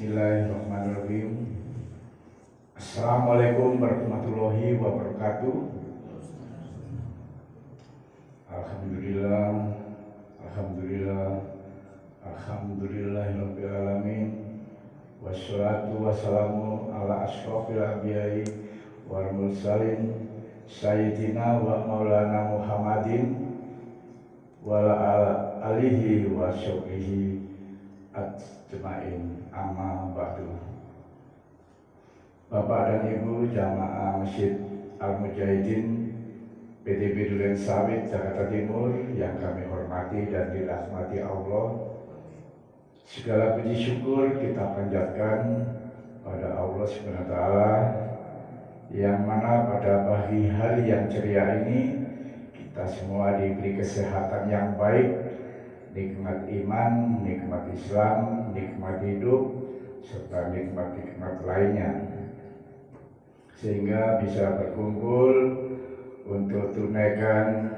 Bismillahirrahmanirrahim. Assalamualaikum warahmatullahi wabarakatuh. Alhamdulillah, alhamdulillah, alhamdulillahirabbil alamin. Wassalatu wassalamu ala asyrofil anbiya'i wal mursalin sayyidina wa maulana Muhammadin wa ala alihi wa sahbihi ajmain, amma ba'du. Bapak dan Ibu jamaah Masjid Al-Mujahidin PTB Duren Sawit Jakarta Timur yang kami hormati dan dirahmati Allah, segala puji syukur kita panjatkan pada Allah SWT yang mana pada pagi hari yang ceria ini kita semua diberi kesehatan yang baik, nikmat iman, nikmat Islam, nikmat hidup, serta nikmat-nikmat lainnya, sehingga bisa berkumpul untuk tunaikan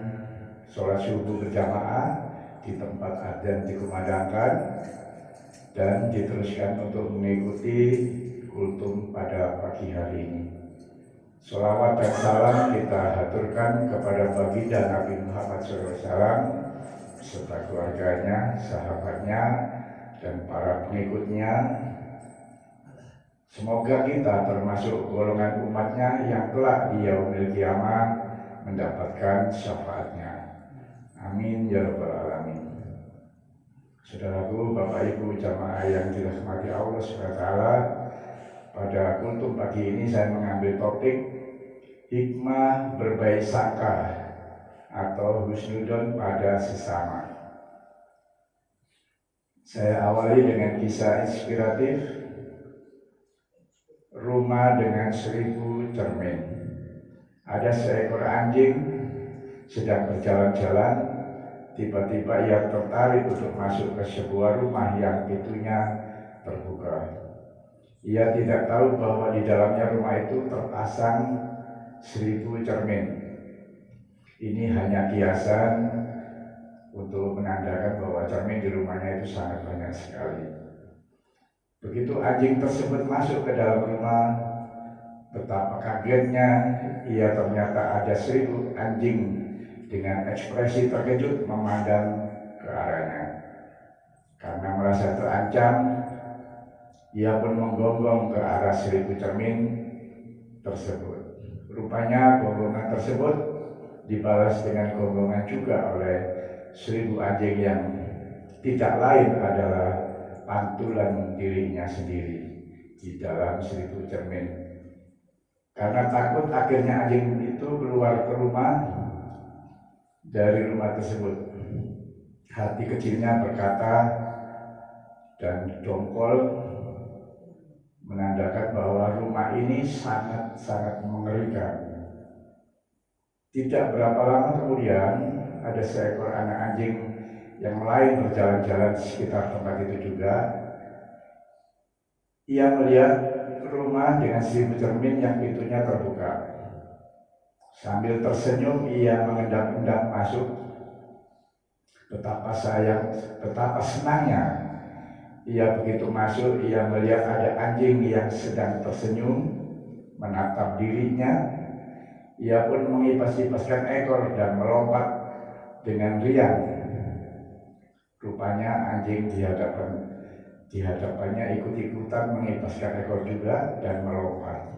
sholat subuh berjamaah di tempat adzan dikumandangkan dan diteruskan untuk mengikuti kultum pada pagi hari ini. Sholawat dan salam kita haturkan kepada baginda Nabi Muhammad SAW serta keluarganya, sahabatnya, dan para pengikutnya. Semoga kita termasuk golongan umatnya yang kelak di yaumil qiyamah mendapatkan syafaatnya. Amin ya rabbal alamin. Saudaraku, Bapak Ibu jamaah yang dirahmati Allah SWT, pada kultum pagi ini saya mengambil topik hikmah berbaik sangka atau husnudon pada sesama. Saya awali dengan kisah inspiratif rumah dengan 1000 cermin. Ada seekor anjing sedang berjalan-jalan, tiba-tiba ia tertarik untuk masuk ke sebuah rumah yang pintunya terbuka. Ia tidak tahu bahwa di dalamnya rumah itu terpasang 1000 cermin. Ini hanya kiasan untuk menandakan bahwa cermin di rumahnya itu sangat banyak sekali. Begitu anjing tersebut masuk ke dalam rumah, betapa kagetnya ia ternyata ada 1000 anjing dengan ekspresi terkejut memandang ke arahnya. Karena merasa terancam, ia pun menggonggong ke arah 1000 cermin tersebut. Rupanya gonggongan tersebut dibalas dengan gonggongan juga oleh 1000 anjing yang tidak lain adalah pantulan dirinya sendiri di dalam 1000 cermin. Karena takut, akhirnya anjing itu keluar ke rumah dari rumah tersebut. Hati kecilnya berkata dan dongkol menandakan bahwa rumah ini sangat-sangat mengerikan. Tidak berapa lama kemudian ada seekor anak anjing yang lain berjalan-jalan di sekitar tempat itu juga. Ia melihat rumah dengan 1000 cermin yang pintunya terbuka. Sambil tersenyum ia mengendap-endap masuk. Betapa senangnya ia begitu masuk, ia melihat ada anjing yang sedang tersenyum menatap dirinya. Ia pun mengipas-ipaskan ekor dan melompat dengan riang. Rupanya anjing di hadapannya ikut-ikutan mengipaskan ekor juga dan melompat.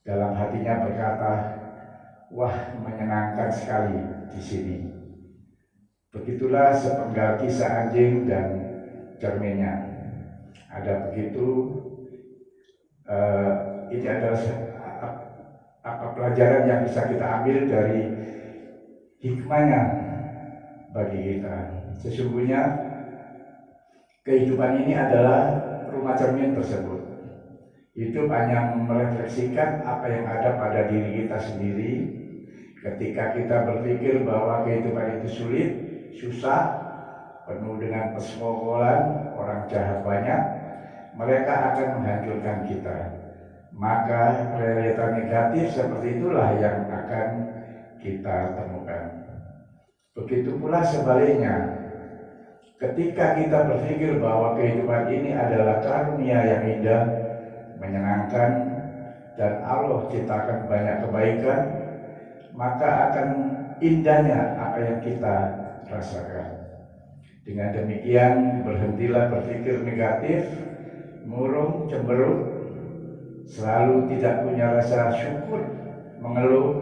Dalam hatinya berkata, wah, menyenangkan sekali di sini. Begitulah sepenggal kisah anjing dan cerminnya. Ada begitu, ini adalah apa pelajaran yang bisa kita ambil dari hikmahnya bagi kita. Sesungguhnya kehidupan ini adalah rumah cermin tersebut. Hidup hanya merefleksikan apa yang ada pada diri kita sendiri. Ketika kita berpikir bahwa kehidupan itu sulit, susah, penuh dengan persekongkolan, orang jahat banyak, mereka akan menghancurkan kita. Maka realita negatif seperti itulah yang akan kita temukan. Begitu pula sebaliknya, Ketika kita berpikir bahwa kehidupan ini adalah karunia yang indah, menyenangkan, dan Allah ciptakan banyak kebaikan, maka akan indahnya apa yang kita rasakan. Dengan demikian, berhentilah berpikir negatif, murung, cemberut, selalu tidak punya rasa syukur, mengeluh,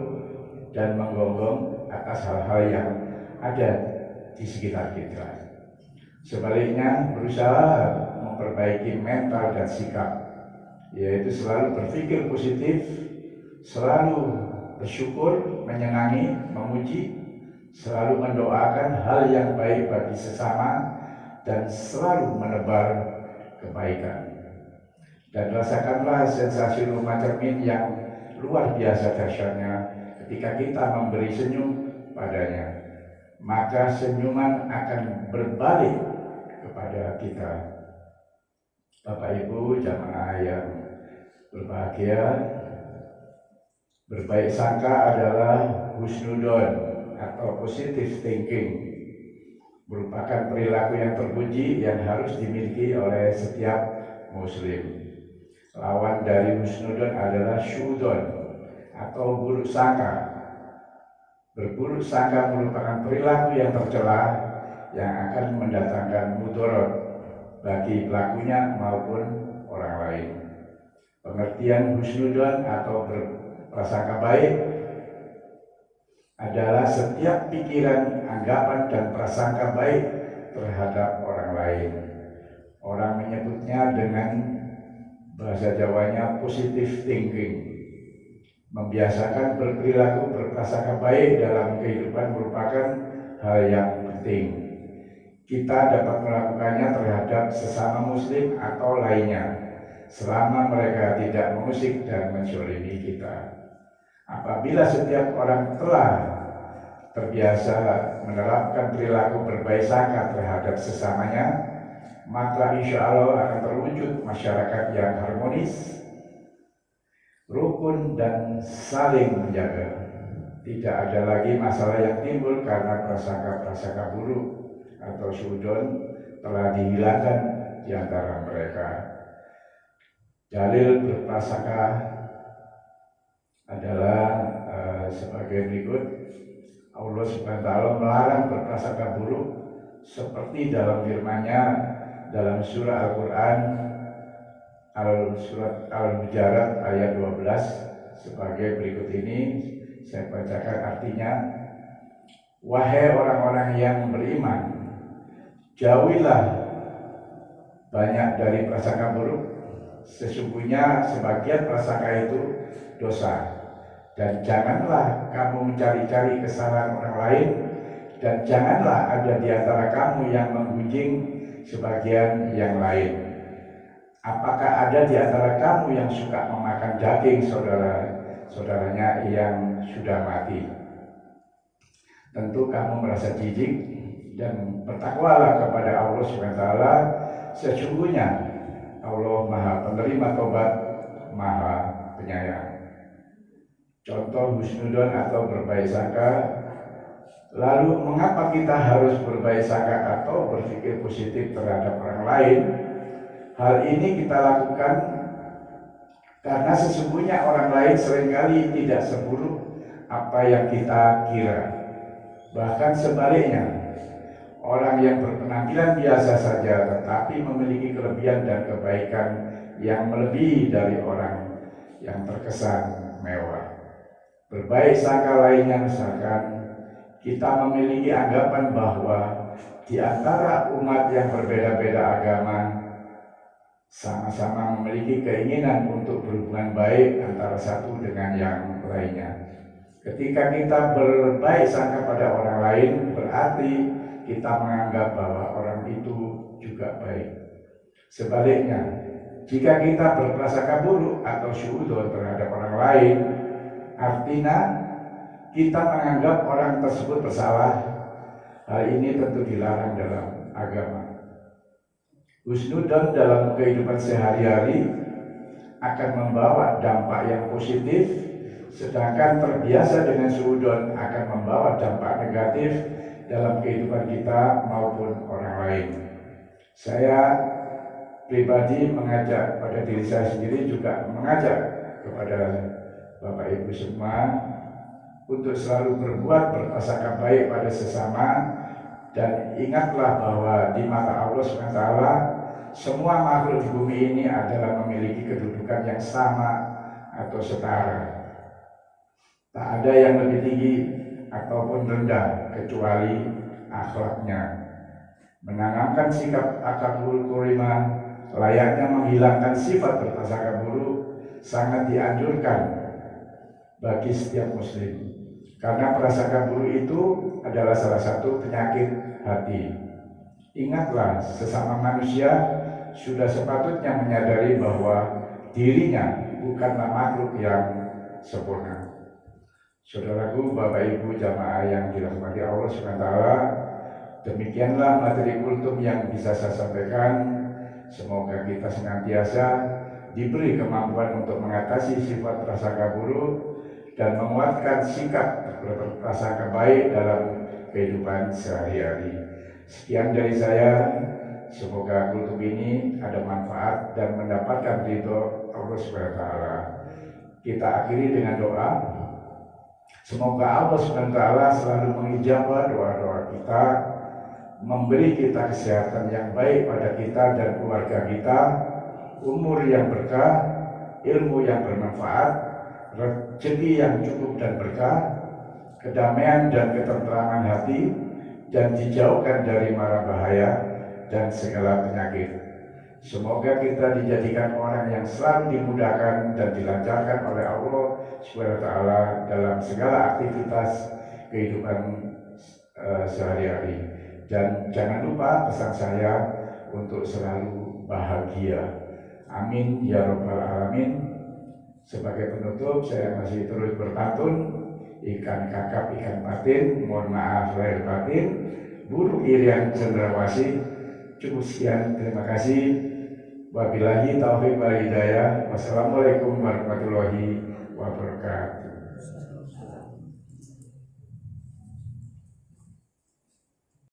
dan menggonggong atas hal-hal yang ada di sekitar kita. Sebaliknya, berusaha memperbaiki mental dan sikap, yaitu selalu berpikir positif, selalu bersyukur, menyenangi, memuji, selalu mendoakan hal yang baik bagi sesama, dan selalu menebar kebaikan. Dan rasakanlah sensasi rumah cermin yang luar biasa dahsyatnya ketika kita memberi senyum padanya. Maka senyuman akan berbalik kepada kita. Bapak Ibu jamaah yang berbahagia, berbaik sangka adalah husnudon atau positive thinking, merupakan perilaku yang terpuji yang harus dimiliki oleh setiap muslim. Lawan dari husnudon adalah syudon atau buruk sangka. Berburuk sangka merupakan perilaku yang tercela yang akan mendatangkan mudarat bagi pelakunya maupun orang lain. Pengertian husnudon atau berprasangka baik adalah setiap pikiran, anggapan, dan prasangka baik terhadap orang lain. Orang menyebutnya dengan bahasa Jawanya positive thinking. Membiasakan berperilaku berprasangka baik dalam kehidupan merupakan hal yang penting. Kita dapat melakukannya terhadap sesama muslim atau lainnya, selama mereka tidak mengusik dan menzalimi kita. Apabila setiap orang telah terbiasa menerapkan perilaku berbaik sangka terhadap sesamanya, maka insya Allah akan terwujud masyarakat yang harmonis, rukun, dan saling menjaga. Tidak ada lagi masalah yang timbul karena prasangka-prasangka buruk atau syudon telah dihilangkan di antara mereka. Dalil berprasangka adalah sebagai berikut. Allah SWT melarang berprasangka buruk seperti dalam firman-Nya dalam surah Al-Quran surat Al-Hujurat ayat 12 sebagai berikut ini. Saya bacakan artinya. Wahai orang-orang yang beriman, jauhilah banyak dari prasangka buruk. Sesungguhnya sebagian prasangka itu dosa. Dan janganlah kamu mencari-cari kesalahan orang lain, dan janganlah ada di antara kamu yang menggunjing sebagian yang lain. Apakah ada di antara kamu yang suka memakan daging saudaranya yang sudah mati? Tentu kamu merasa jijik, dan bertakwalah kepada Allah SWT. Sesungguhnya Allah Maha Penerima Tobat, Maha Penyayang. Contoh husnudon atau berbaik sangka. Lalu mengapa kita harus berbaik sangka atau berpikir positif terhadap orang lain? Hal ini kita lakukan karena sesungguhnya orang lain seringkali tidak seburuk apa yang kita kira. Bahkan sebaliknya, orang yang berpenampilan biasa saja tetapi memiliki kelebihan dan kebaikan yang melebihi dari orang yang terkesan mewah. Berbaik sangka lainnya misalkan kita memiliki anggapan bahwa di antara umat yang berbeda-beda agama sama-sama memiliki keinginan untuk berhubungan baik antara satu dengan yang lainnya. Ketika kita berbaik sangka pada orang lain, berarti kita menganggap bahwa orang itu juga baik. Sebaliknya, jika kita berprasangka buruk atau syuudzon terhadap orang lain, artinya kita menganggap orang tersebut bersalah. Hal ini tentu dilarang dalam agama. Husnudon dalam kehidupan sehari-hari akan membawa dampak yang positif, sedangkan terbiasa dengan suudon akan membawa dampak negatif dalam kehidupan kita maupun orang lain. Saya pribadi mengajak pada diri saya sendiri, juga mengajak kepada Bapak Ibu semua untuk selalu berbuat berprasangka baik pada sesama, dan ingatlah bahwa di mata Allah SWT semua makhluk di bumi ini adalah memiliki kedudukan yang sama atau setara. Tak ada yang lebih tinggi ataupun rendah kecuali akhlaknya. Menanamkan sikap takabur korima layaknya menghilangkan sifat berprasangka buruk sangat dianjurkan bagi setiap muslim, karena prasangka buruk itu adalah salah satu penyakit hati. Ingatlah, sesama manusia sudah sepatutnya menyadari bahwa dirinya bukanlah makhluk yang sempurna. Saudaraku, Bapak Ibu jamaah yang dirahmati Allah SWT, demikianlah materi kultum yang bisa saya sampaikan. Semoga kita senantiasa diberi kemampuan untuk mengatasi sifat prasangka buruk dan menguatkan sikap berprasangka baik dalam kehidupan sehari-hari. Sekian dari saya. Semoga kultum ini ada manfaat dan mendapatkan ridho Allah SWT. Kita akhiri dengan doa. Semoga Allah SWT selalu mengijabah doa-doa kita, memberi kita kesehatan yang baik pada kita dan keluarga kita, umur yang berkah, ilmu yang bermanfaat, rezeki yang cukup dan berkah, kedamaian dan ketenteraman hati, dan dijauhkan dari mara bahaya dan segala penyakit. Semoga kita dijadikan orang yang selalu dimudahkan dan dilancarkan oleh Allah SWT dalam segala aktivitas kehidupan sehari-hari. Dan jangan lupa pesan saya untuk selalu bahagia. Amin ya rabbal alamin. Sebagai penutup, saya masih terus berpantun. Ikan kakap ikan patin, mohon maaf lahir batin, buruk irian cendrawasih. Cukup sekian, terima kasih. Wabillahi taufiq wal hidayah. Wassalamualaikum warahmatullahi wabarakatuh.